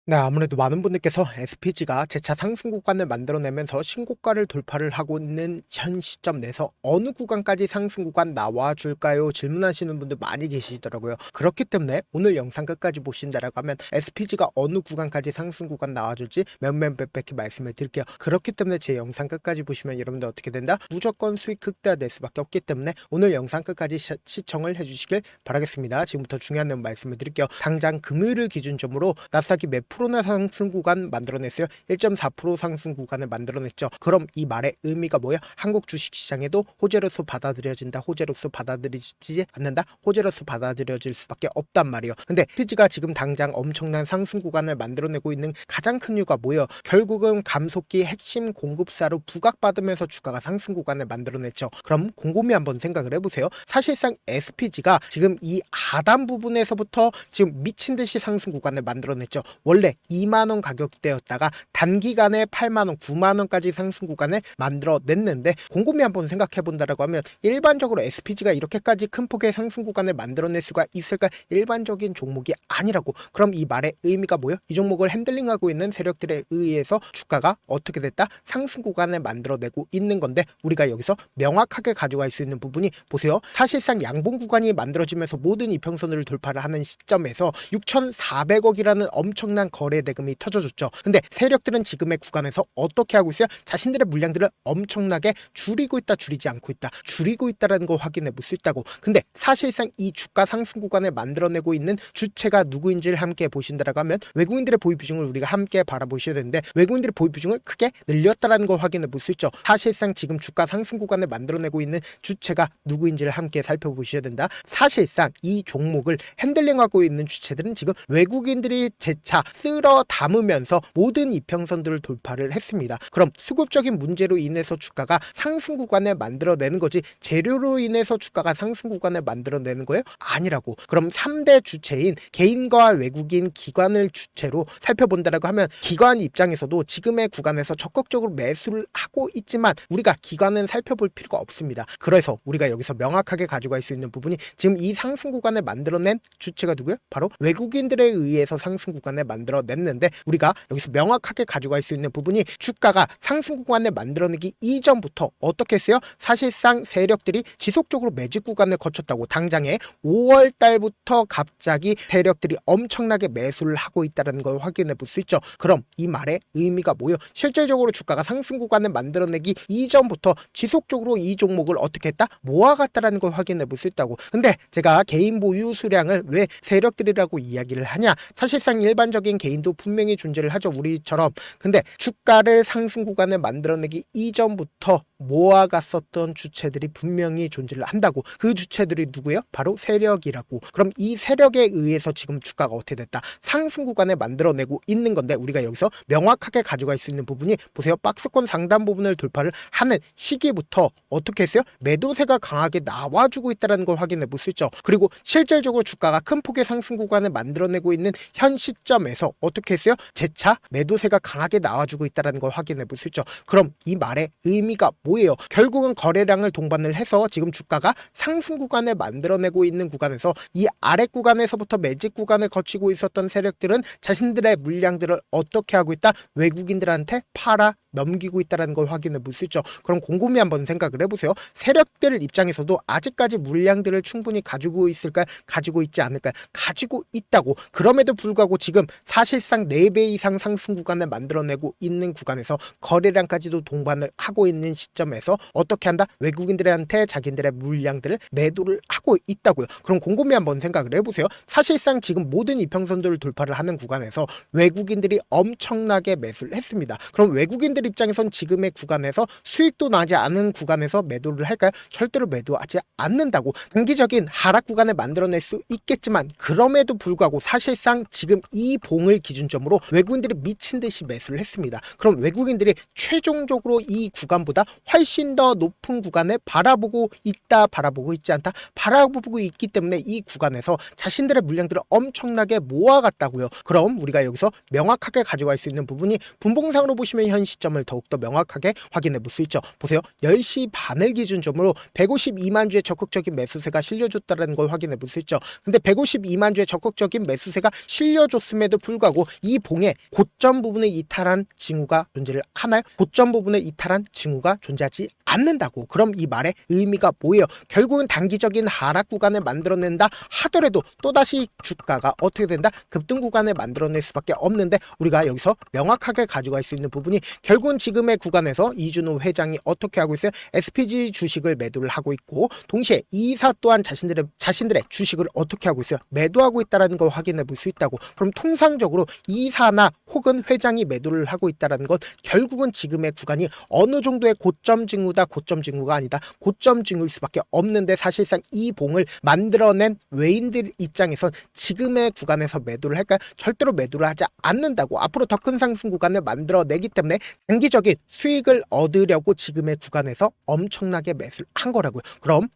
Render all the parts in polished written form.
네, 아무래도 많은 분들께서 SPG가 재차 상승 구간을 만들어내면서 신고가를 돌파를 하고 있는 현 시점 내에서 어느 구간까지 상승 구간 나와줄까요? 질문하시는 분들 많이 계시더라고요. 그렇기 때문에 오늘 영상 끝까지 보신다라고 하면 SPG가 어느 구간까지 상승 구간 나와줄지 몇몇몇백히 말씀을 드릴게요. 그렇기 때문에 제 영상 끝까지 보시면 여러분들 어떻게 된다? 무조건 수익 극대화될 수밖에 없기 때문에 오늘 영상 끝까지 시청을 해주시길 바라겠습니다. 지금부터 중요한 내용 말씀을 드릴게요. 당장 금요일을 기준점으로 나스닥이 몇 프로나 상승 구간 만들어냈어요. 1.4% 상승 구간을 만들어냈죠. 그럼 이 말의 의미가 뭐예요? 한국 주식시장에도 호재로서 받아들여진다, 호재로서 받아들이지 않는다, 호재로서 받아들여질 수밖에 없단 말이에요. 근데 피지가 지금 당장 엄청난 상승 구간을 만들어내고 있는 가장 큰 이유가 뭐예요? 결국은 감속기 핵심 공급사로 부각받으면서 주가가 상승 구간을 만들어냈죠. 그럼 곰곰이 한번 생각을 해보세요. 사실상 SPG가 지금 이 하단 부분에서부터 지금 미친 듯이 상승 구간을 만들어냈죠. 원래 2만원 가격대였다가 단기간에 8만원, 9만원까지 상승 구간을 만들어냈는데 곰곰이 한번 생각해 본다라고 하면 일반적으로 SPG가 이렇게까지 큰 폭의 상승 구간을 만들어낼 수가 있을까? 일반적인 종목이 아니라고. 그럼 이 말의 의미가 뭐예요? 이 종목을 핸들링하고 있는 세력들에 의해서 주가가 어떻게 됐다? 상승 구간을 만들어내고 있는 건데 우리가 여기서 명확하게 가져갈 수 있는 부분이 보세요. 사실상 양봉 구간이 만들어지면서 모든 이평선을 돌파를 하는 시점에서 6,400억이라는 엄청난 거래 대금이 터져줬죠. 근데 세력들은 지금의 구간에서 어떻게 하고 있어요? 자신들의 물량들을 엄청나게 줄이고 있다, 줄이지 않고 있다, 줄이고 있다라는 걸 확인해 볼 수 있다고. 근데 사실상 이 주가 상승 구간을 만들어내고 있는 주체가 누구인지를 함께 보신다라고 하면 외국인들의 보유 비중을 우리가 함께 바라보셔야 되는데 외국인들의 보유 비중을 크게 늘렸다라는 걸 확인해 볼 수 있죠. 사실상 지금 주가 상승 구간을 만들어내고 있는 주체가 누구인지를 함께 살펴보셔야 된다. 사실상 이 종목을 핸들링하고 있는 주체들은 지금 외국인들이 재차 쓸어 담으면서 모든 이평선들을 돌파를 했습니다. 그럼 수급적인 문제로 인해서 주가가 상승 구간을 만들어내는 거지 재료로 인해서 주가가 상승 구간을 만들어내는 거예요? 아니라고. 그럼 3대 주체인 개인과 외국인 기관을 주체로 살펴본다라고 하면 기관 입장에서도 지금의 구간에서 적극적으로 매수를 하고 있지만 우리가 기관은 살펴볼 필요가 없습니다. 그래서 우리가 여기서 명확하게 가져갈 수 있는 부분이 지금 이 상승 구간을 만들어낸 주체가 누구예요? 바로 외국인들에 의해서 상승 구간을 만들어냈는데 우리가 여기서 명확하게 가져갈 수 있는 부분이 주가가 상승 구간을 만들어내기 이전부터 어떻게 했어요? 사실상 세력들이 지속적으로 매집 구간을 거쳤다고. 당장에 5월 달부터 갑자기 세력들이 엄청나게 매수를 하고 있다는 걸 확인해 볼 수 있죠. 그럼 이 말의 의미가 뭐예요? 실질적으로 주가가 상승 구간을 만들어내기 이전부터 지속적으로 이 종목을 어떻게 했다? 모아갔다라는 걸 확인해 볼 수 있다고. 근데 제가 개인 보유 수량을 왜 세력들이라고 이야기를 하냐? 사실상 일반적인 개인도 분명히 존재를 하죠. 우리처럼. 근데 주가를 상승 구간을 만들어내기 이전부터 모아갔었던 주체들이 분명히 존재를 한다고. 그 주체들이 누구예요? 바로 세력이라고. 그럼 이 세력에 의해서 지금 주가가 어떻게 됐다? 상승 구간을 만들어내고 있는 건데 우리가 여기서 명확하게 가져갈 수 있는 부분이 보세요. 박스권 상단 부분을 돌파를 하는 시기부터 어떻게 했어요? 매도세가 강하게 나와주고 있다는 걸 확인해 볼 수 있죠. 그리고 실질적으로 주가가 큰 폭의 상승 구간을 만들어내고 있는 현 시점에서 어떻게 했어요? 재차 매도세가 강하게 나와주고 있다는 걸 확인해 볼 수 있죠. 그럼 이 말의 의미가 뭐예요? 결국은 거래량을 동반을 해서 지금 주가가 상승 구간을 만들어내고 있는 구간에서 이 아래 구간에서부터 매집 구간을 거치고 있었던 세력들은 자신들의 물량들을 어떻게 하고 있다? 외국인들한테 팔아 넘기고 있다는 걸 확인해 볼 수 있죠. 그럼 곰곰이 한번 생각을 해보세요. 세력들 입장에서도 아직까지 물량들을 충분히 가지고 있을까요? 가지고 있지 않을까요? 가지고 있다고. 그럼에도 불구하고 지금 사실상 4배 이상 상승 구간을 만들어내고 있는 구간에서 거래량까지도 동반을 하고 있는 시점에서 어떻게 한다? 외국인들한테 자기들의 물량들을 매도를 하고 있다고요. 그럼 곰곰이 한번 생각을 해보세요. 사실상 지금 모든 이평선들을 돌파를 하는 구간에서 외국인들이 엄청나게 매수를 했습니다. 그럼 외국인들 입장에선 지금의 구간에서 수익도 나지 않은 구간에서 매도를 할까요? 절대로 매도하지 않는다고. 단기적인 하락 구간을 만들어낼 수 있겠지만 그럼에도 불구하고 사실상 지금 이 봉을 기준점으로 외국인들이 미친 듯이 매수를 했습니다. 그럼 외국인들이 최종적으로 이 구간보다 훨씬 더 높은 구간을 바라보고 있다, 바라보고 있지 않다, 바라보고 있기 때문에 이 구간에서 자신들의 물량들을 엄청나게 모아갔다고요. 그럼 우리가 여기서 명확하게 가져갈 수 있는 부분이 분봉상으로 보시면 현 시점을 더욱더 명확하게 확인해 볼 수 있죠. 보세요. 10시 반을 기준점으로 152만 주의 적극적인 매수세가 실려줬다는 걸 확인해 볼 수 있죠. 근데 152만 주의 적극적인 매수세가 실려줬음에도 불구하고 이 봉의 고점 부분을 이탈한 징후가 존재를 하나요? 고점 부분을 이탈한 징후가 존재하지 않는다고. 그럼 이 말의 의미가 뭐예요? 결국은 단기적인 하락 구간을 만들어낸다 하더라도 또다시 주가가 어떻게 된다? 급등 구간을 만들어낼 수밖에 없는데, 우리가 여기서 명확하게 가져갈 수 있는 부분이 결국은 지금의 구간에서 이준호 회장이 어떻게 하고 있어요? SPG 주식을 매도를 하고 있고, 동시에 이사 또한 자신들의 주식을 어떻게 하고 있어요? 매도하고 있다는 걸 확인해 볼 수 있다고. 그럼 통상적으로 이사나 혹은 회장이 매도를 하고 있다는 건 결국은 지금의 구간이 어느 정도의 고점 징후다, 고점 징후가 아니다, 고점 징후일 수밖에 없는데, 사실상 이 봉을 만들어낸 외인들 입장에선 지금의 구간에서 매도를 할까요? 절대로 매도를 하지 않는다고. 앞으로 더 큰 상승 구간을 만들어내기 때문에 단기적인 수익을 얻으려고 지금의 구간에서 엄청나게 매수를 한 거라고요.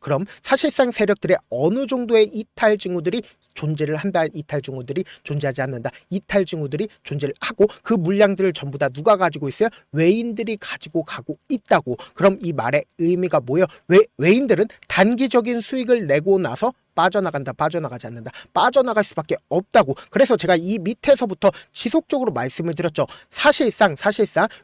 그럼 사실상 세력들의 어느 정도의 이탈 징후들이 존재를 한다, 이탈 징후들이 존재하지 않는다, 이탈 징후들이 존재를 하고, 그 물량들을 전부 다 누가 가지고 있어요? 외인들이 가지고 가고 있다고. 그럼 이 말의 의미가 뭐예요? 외인들은 단기적인 수익을 내고 나서 빠져나간다, 빠져나가지 않는다, 빠져나갈 수밖에 없다고. 그래서 제가 이 밑에서부터 지속적으로 말씀을 드렸죠. 사실상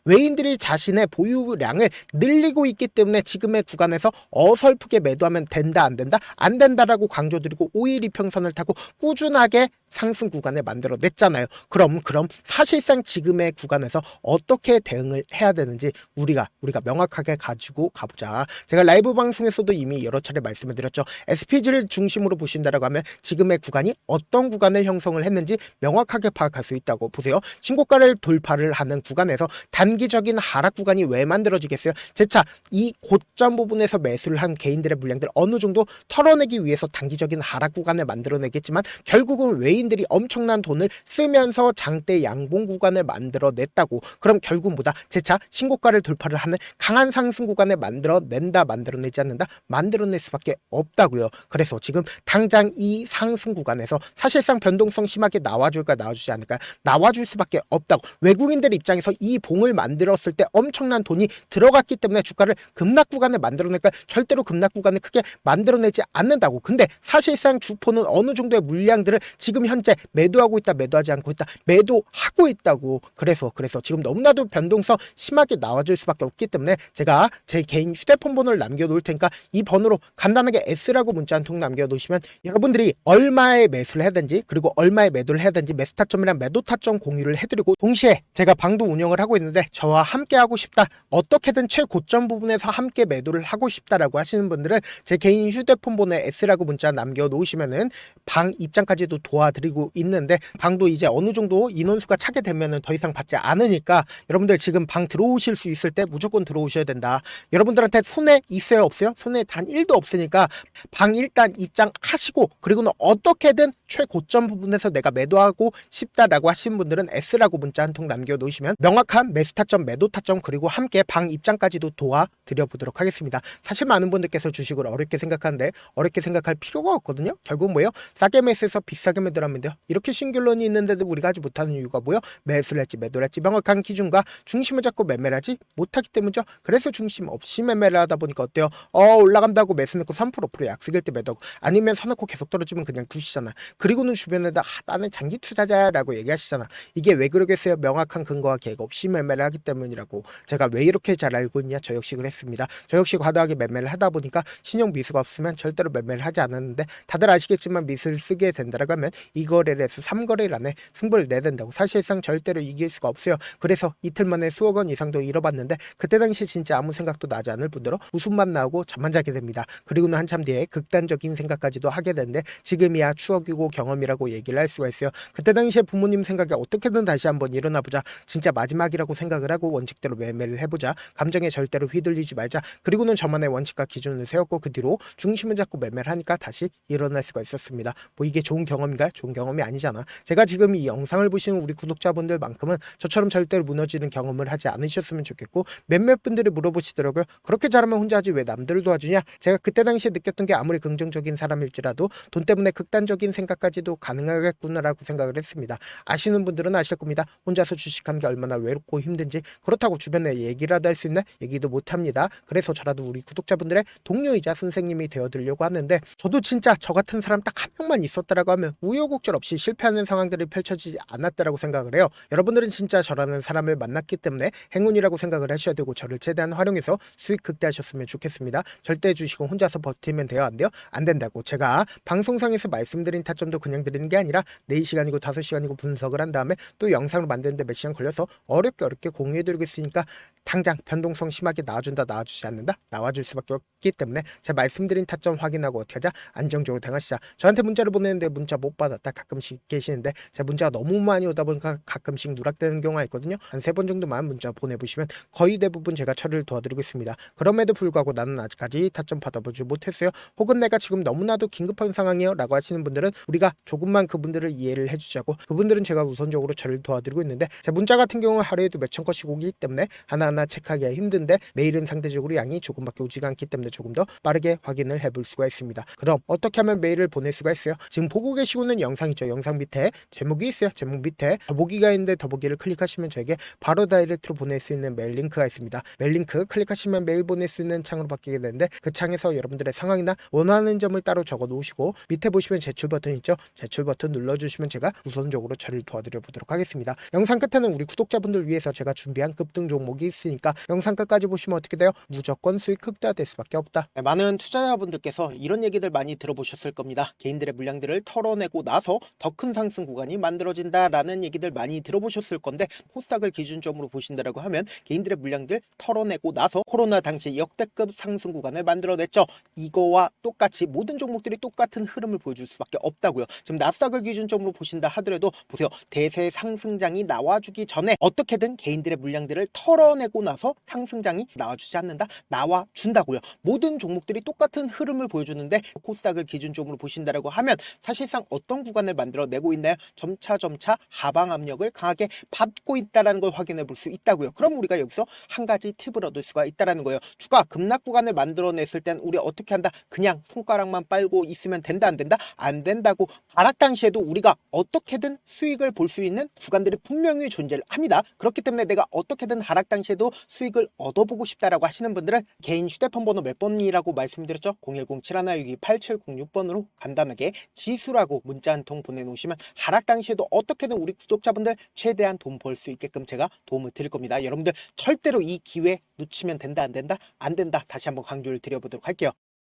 외인들이 자신의 보유량을 늘리고 있기 때문에 지금의 구간에서 어설프게 매도하면 된다, 안 된다, 안 된다라고 강조드리고 5일 이평선을 타고 꾸준하게 상승 구간을 만들어냈잖아요. 그럼 사실상 지금의 구간에서 어떻게 대응을 해야 되는지 우리가 명확하게 가지고 가보자. 제가 라이브 방송에서도 이미 여러 차례 말씀을 드렸죠. SPG를 중심으로 보신다라고 하면 지금의 구간이 어떤 구간을 형성을 했는지 명확하게 파악할 수 있다고. 보세요. 신고가를 돌파를 하는 구간에서 단기적인 하락 구간이 왜 만들어지겠어요? 재차 이 고점 부분에서 매수를 한 개인들의 물량들 어느 정도 털어내기 위해서 단기적인 하락 구간을 만들어내겠지만, 결국은 외인들이 엄청난 돈을 쓰면서 장대 양봉 구간을 만들어냈다고. 그럼 결국 뭐다? 재차 신고가를 돌파를 하는 강한 상승 구간을 만들어낸다, 만들어내지 않는다, 만들어낼 수밖에 없다고요. 그래서 지금 당장 이 상승 구간에서 사실상 변동성 심하게 나와줄까, 나와주지 않을까? 나와줄 수밖에 없다고. 외국인들 입장에서 이 봉을 만들었을 때 엄청난 돈이 들어갔기 때문에 주가를 급락 구간을 만들어낼까? 절대로 급락 구간을 크게 만들어내지 않는다고. 근데 사실상 주포는 어느 정도의 물량들을 지금 현재 매도하고 있다, 매도하지 않고 있다, 매도하고 있다고. 그래서 지금 너무나도 변동성 심하게 나와줄 수밖에 없기 때문에 제가 제 개인 휴대폰 번호를 남겨놓을 테니까 이 번호로 간단하게 S라고 문자 한 통 남겨놓으시면 여러분들이 얼마에 매수를 해야 되는지, 그리고 얼마에 매도를 해야 되는지 매수 타점이랑 매도 타점 공유를 해드리고, 동시에 제가 방도 운영을 하고 있는데 저와 함께 하고 싶다, 어떻게든 최고점 부분에서 함께 매도를 하고 싶다라고 하시는 분들은 제 개인 휴대폰 번호에 S라고 문자 남겨놓으시면은 방 입장까지도 도와드리고 있는데, 방도 이제 어느 정도 인원수가 차게 되면은 더 이상 받지 않으니까 여러분들 지금 방 들어오실 수 있을 때 무조건 들어오셔야 된다. 여러분들한테 손해 있어요, 없어요? 손해 단 1도 없으니까 방 일단 입장하시고, 그리고는 어떻게든 최고점 부분에서 내가 매도하고 싶다라고 하시는 분들은 S라고 문자 한 통 남겨놓으시면 명확한 매수 타점, 매도 타점, 그리고 함께 방 입장까지도 도와드려 보도록 하겠습니다. 사실 많은 분들께서 주식을 어렵게 생각하는데 어렵게 생각할 필요가 없거든요. 결국 뭐예요? 싸게 매수해서 비싸게 매도하면 돼요. 이렇게 신결론이 있는데도 우리가 하지 못하는 이유가 뭐예요? 매수를 할지 매도를 할지 명확한 기준과 중심을 잡고 매매를 하지 못하기 때문이죠. 그래서 중심 없이 매매를 하다 보니까 어때요? 올라간다고 매수 넣고 3% 5% 약속일 때 매도하고, 아니면 사놓고 계속 떨어지면 그냥 두시잖아. 그리고는 주변에다 나는 장기 투자자라고 얘기하시잖아. 이게 왜 그러겠어요? 명확한 근거와 계획 없이 매매를 하기 때문이라고. 제가 왜 이렇게 잘 알고 있냐? 저 역시 그랬습니다. 저 역시 과도하게 매매를 하다 보니까 신용 미수가 없으면 절대로 매매를 하지 않았는데, 다들 아시겠지만 미수를 쓰게 된다라고 하면 2거래를 해서 3거래일 안에 승부를 내야 된다고. 사실상 절대로 이길 수가 없어요. 그래서 이틀 만에 수억 원 이상도 잃어봤는데, 그때 당시 진짜 아무 생각도 나지 않을 뿐더러 웃음만 나오고 잠만 자게 됩니다. 그리고는 한참 뒤에 극단적인 생각까지도 하게 되는데, 지금이야 추억이고 경험이라고 얘기를 할 수가 있어요. 그때 당시에 부모님 생각에 어떻게든 다시 한번 일어나보자, 진짜 마지막이라고 생각을 하고 원칙대로 매매를 해보자, 감정에 절대로 휘둘리지 말자, 그리고는 저만의 원칙과 기준을 세웠고 그 뒤로 중심을 잡고 매매를 하니까 다시 일어날 수가 있었습니다. 뭐 이게 좋은 경험인가요? 좋은 경험이 아니잖아. 제가 지금 이 영상을 보시는 우리 구독자분들만큼은 저처럼 절대로 무너지는 경험을 하지 않으셨으면 좋겠고, 몇몇 분들이 물어보시더라고요. 그렇게 잘하면 혼자 하지 왜 남들을 도와주냐? 제가 그때 당시에 느꼈던 게 아무리 긍정적인 사람일지라도 돈 때문에 극단적인 생각까지도 가능하겠구나라고 생각을 했습니다. 아시는 분들은 아실 겁니다. 혼자서 주식하는 게 얼마나 외롭고 힘든지. 그렇다고 주변에 얘기라도 할 수 있나? 얘기도 못합니다. 그래서 저라도 우리 구독자분들의 동료이자 선생님이 되어드리려고 하는데, 저도 진짜 저 같은 사람 딱 한 명만 있었다라고 하면 우여곡절 없이 실패하는 상황들이 펼쳐지지 않았다라고 생각을 해요. 여러분들은 진짜 저라는 사람을 만났기 때문에 행운이라고 생각을 하셔야 되고, 저를 최대한 활용해서 수익 극대화하셨으면 좋겠습니다. 절대 주식은 혼자서 버티면 돼요? 안 돼요? 안 된다고. 제가 방송상에서 말씀드린 타점도 그냥 드리는 게 아니라 4시간이고 5시간이고 분석을 한 다음에 또 영상을 만드는데 몇 시간 걸려서 어렵게 공유해드리고 있으니까, 당장 변동성 심하게 나와준다, 나와주지 않는다, 나와줄 수밖에 없기 때문에 제가 말씀드린 타점 확인하고 어떻게 하자? 안정적으로 대응하시자. 저한테 문자를 보내는데 문자 못 받았다 가끔씩 계시는데, 제가 문자가 너무 많이 오다 보니까 가끔씩 누락되는 경우가 있거든요. 한 3번 정도만 문자 보내보시면 거의 대부분 제가 처리를 도와드리고 있습니다. 그럼에도 불구하고 나는 아직까지 타점 받아보지 못했어요. 혹은 내가 지금 너무나도 긴급한 상황이에요 라고 하시는 분들은 우리가 조금만 그분들을 이해를 해주자고, 그분들은 제가 우선적으로 처리를 도와드리고 있는데, 제 문자 같은 경우는 하루에도 몇천 건씩 오기 때문에 하나하나 체크하기가 힘든데, 메일은 상대적으로 양이 조금밖에 오지가 않기 때문에 조금 더 빠르게 확인을 해볼 수가 있습니다. 그럼 어떻게 하면 메일을 보낼 수가 있어요? 지금 보고 계시고 있는 영상 있죠? 영상 밑에 제목이 있어요. 제목 밑에 더보기가 있는데 더보기를 클릭하시면 저에게 바로 다이렉트로 보낼 수 있는 메일 링크가 있습니다. 메일 링크 클릭하시면 메일 보낼 수 있는 창으로 바뀌게 되는데, 그 창에서 여러분들의 상황이나 원하는 점을 따로 적어 놓으시고, 밑에 보시면 제출 버튼 있죠? 제출 버튼 눌러주시면 제가 우선적으로 처리를 도와드려 보도록 하겠습니다. 영상 끝에는 우리 구독자분들 위해서 제가 준비한 급등 종목이 있으니까 영상 끝까지 보시면 어떻게 돼요? 무조건 수익 극대화될 수밖에 없다. 네, 많은 투자자분들께서 이런 얘기들 많이 들어보셨을 겁니다. 개인들의 물량들을 털어내고 나서 더 큰 상승 구간이 만들어진다라는 얘기들 많이 들어보셨을 건데, 코스닥을 기준점으로 보신다라고 하면 개인들의 물량들 털어내고 나서 코로나 당시 역대급 상승 구간을 만들어냈죠. 이거와 똑같이 모든 종목들이 똑같은 흐름을 보여줄 수밖에 없다고요. 지금 나스닥을 기준점으로 보신다 하더라도 보세요. 대세 상승장이 나와주기 전에 어떻게든 개인들의 물량들을 털어내고 나서 상승장이 나와주지 않는다? 나와준다고요. 모든 종목들이 똑같은 흐름을 보여주는데, 코스닥을 기준점으로 보신다라고 하면 사실상 어떤 구간을 만들어내고 있나요? 점차 하방 압력을 강하게 받고 있다는 걸 확인해 볼 수 있다고요. 그럼 우리가 여기서 한 가지 팁을 얻을 수가 있다는 거예요. 주가 급락 구간을 만들어냈을 땐 우리 어떻게 한다? 그냥 손가락만 빨고 있으면 된다, 안 된다? 안 된다고. 하락 당시에도 우리가 어떻게든 수익을 볼 수 있는 구간들이 분명히 존재를 합니다. 그렇기 때문에 내가 어떻게든 하락 당시에도 수익을 얻어보고 싶다라고 하시는 분들은 개인 휴대폰 번호 몇 번이라고 말씀드렸죠? 010-7162-8706번으로 간단하게 지수라고 문자 한 통 보내놓으시면 하락 당시에도 어떻게든 우리 구독자분들 최대한 돈 벌 수 있게끔 제가 도움을 드릴 겁니다. 여러분들 절대로 이 기회 놓치면 된다, 안 된다? 안 된다. 다시 한번 강조를 드려보도록 할게요.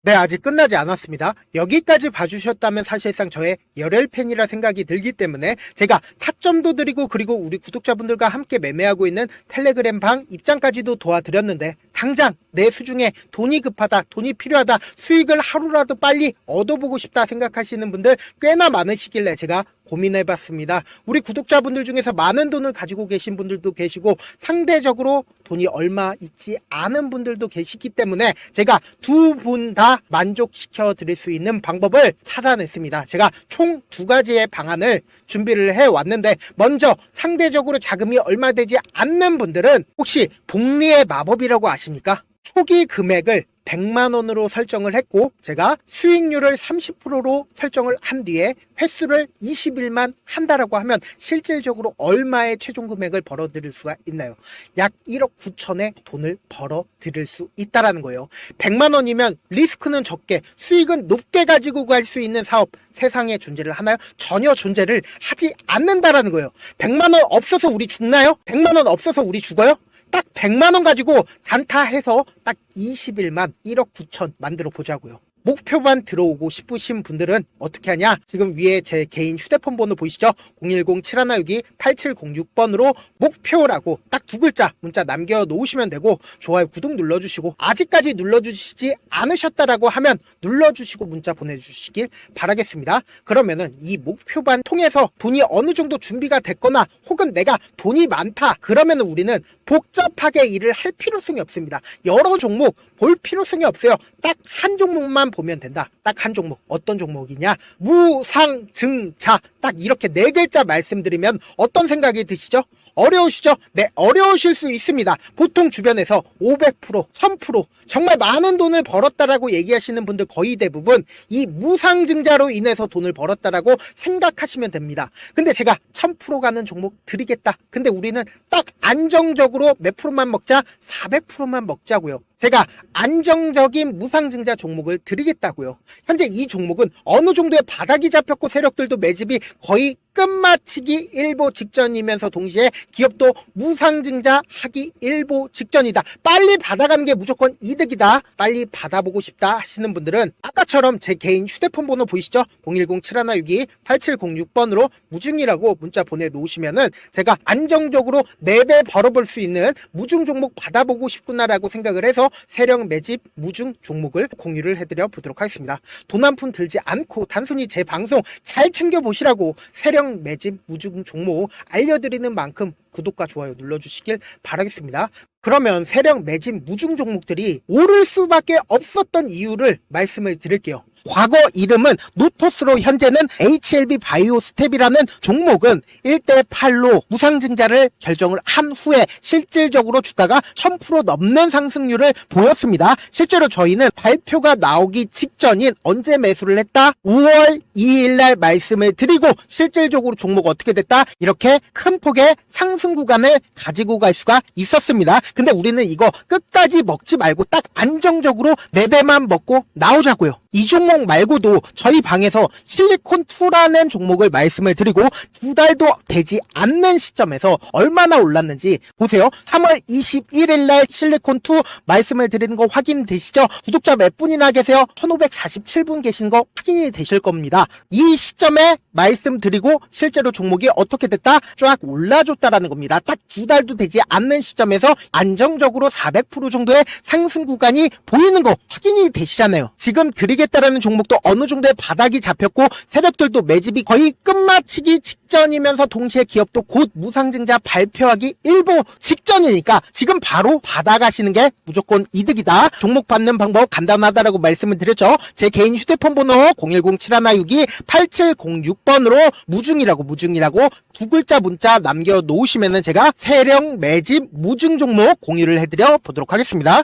네, 아직 끝나지 않았습니다. 여기까지 봐주셨다면 사실상 저의 열혈 팬이라 생각이 들기 때문에 제가 타점도 드리고, 그리고 우리 구독자분들과 함께 매매하고 있는 텔레그램 방 입장까지도 도와드렸는데, 당장 내 수중에 돈이 급하다, 돈이 필요하다, 수익을 하루라도 빨리 얻어보고 싶다 생각하시는 분들 꽤나 많으시길래 제가 고민해봤습니다. 우리 구독자분들 중에서 많은 돈을 가지고 계신 분들도 계시고, 상대적으로 돈이 얼마 있지 않은 분들도 계시기 때문에 제가 두 분 다 만족시켜 드릴 수 있는 방법을 찾아냈습니다. 제가 총 2가지의 방안을 준비를 해왔는데, 먼저 상대적으로 자금이 얼마 되지 않는 분들은 혹시 복리의 마법이라고 아십니까? 초기 금액을 100만원으로 설정을 했고, 제가 수익률을 30%로 설정을 한 뒤에 횟수를 20일만 한다라고 하면 실질적으로 얼마의 최종 금액을 벌어들일 수가 있나요? 약 1억 9천의 돈을 벌어들일 수 있다라는 거예요. 100만원이면 리스크는 적게 수익은 높게 가지고 갈 수 있는 사업, 세상에 존재를 하나요? 전혀 존재를 하지 않는다라는 거예요. 100만원 없어서 우리 죽나요? 100만원 없어서 우리 죽어요? 딱 100만원 가지고 단타해서 딱 20일만 1억 9천 만들어 보자고요. 목표만 들어오고 싶으신 분들은 어떻게 하냐? 지금 위에 제 개인 휴대폰 번호 보이시죠? 010-7162-8706번으로 목표라고 딱 2글자 문자 남겨놓으시면 되고, 좋아요, 구독 눌러주시고, 아직까지 눌러주시지 않으셨다라고 하면 눌러주시고 문자 보내주시길 바라겠습니다. 그러면은 이 목표반 통해서 돈이 어느 정도 준비가 됐거나, 혹은 내가 돈이 많다 그러면은 우리는 복잡하게 일을 할 필요성이 없습니다. 여러 종목 볼 필요성이 없어요. 딱 한 종목만 보면 된다. 딱 한 종목. 어떤 종목이냐? 무상증자. 딱 이렇게 4글자 말씀드리면 어떤 생각이 드시죠? 어려우시죠? 네, 어려우실 수 있습니다. 보통 주변에서 500%, 1000% 정말 많은 돈을 벌었다라고 얘기하시는 분들 거의 대부분 이 무상증자로 인해서 돈을 벌었다라고 생각하시면 됩니다. 근데 제가 1000% 가는 종목 드리겠다. 근데 우리는 딱 안정적으로 몇 프로만 먹자? 400%만 먹자고요. 제가 안정적인 무상증자 종목을 드리겠다고요. 현재 이 종목은 어느 정도의 바닥이 잡혔고 세력들도 매집이 거의 끝마치기 일보 직전이면서 동시에 기업도 무상증자 하기 일보 직전이다. 빨리 받아가는 게 무조건 이득이다. 빨리 받아보고 싶다 하시는 분들은 아까처럼 제 개인 휴대폰 번호 보이시죠? 010-7162-8706번으로 무중이라고 문자 보내놓으시면은 제가 안정적으로 4배 벌어볼 수 있는 무중 종목 받아보고 싶구나라고 생각을 해서 세력 매집 무중 종목을 공유를 해드려 보도록 하겠습니다. 돈 한 푼 들지 않고 단순히 제 방송 잘 챙겨보시라고 세력 매집 무중 종목 알려드리는 만큼 구독과 좋아요 눌러주시길 바라겠습니다. 그러면 세력 매집 무중 종목들이 오를 수밖에 없었던 이유를 말씀을 드릴게요. 과거 이름은 노토스로 현재는 HLB 바이오스텝이라는 종목은 1대8로 무상증자를 결정을 한 후에 실질적으로 주가가 1000% 넘는 상승률을 보였습니다. 실제로 저희는 발표가 나오기 직전인 언제 매수를 했다? 5월 2일 날 말씀을 드리고 실질적으로 종목 어떻게 됐다? 이렇게 큰 폭의 상승 구간을 가지고 갈 수가 있었습니다. 근데 우리는 이거 끝까지 먹지 말고 딱 안정적으로 4배만 먹고 나오자고요. 이 종목 말고도 저희 방에서 실리콘2라는 종목을 말씀을 드리고 2달도 되지 않는 시점에서 얼마나 올랐는지 보세요. 3월 21일 날 실리콘2 말씀을 드리는 거 확인되시죠? 구독자 몇 분이나 계세요? 1547분 계신 거 확인이 되실 겁니다. 이 시점에 말씀드리고 실제로 종목이 어떻게 됐다? 쫙 올라줬다라는 겁니다. 딱 2달도 되지 않는 시점에서 안정적으로 400% 정도의 상승 구간이 보이는 거 확인이 되시잖아요. 지금 드리겠다라는 종목도 어느 정도의 바닥이 잡혔고 세력들도 매집이 거의 끝마치기 직전이면서 동시에 기업도 곧 무상증자 발표하기 일보 직전이니까 지금 바로 받아가시는 게 무조건 이득이다. 종목 받는 방법 간단하다라고 말씀을 드렸죠. 제 개인 휴대폰 번호 010-7162-8706번으로 무중이라고 2글자 문자 남겨놓으시면은 제가 세력 매집 무중 종목 공유를 해드려 보도록 하겠습니다.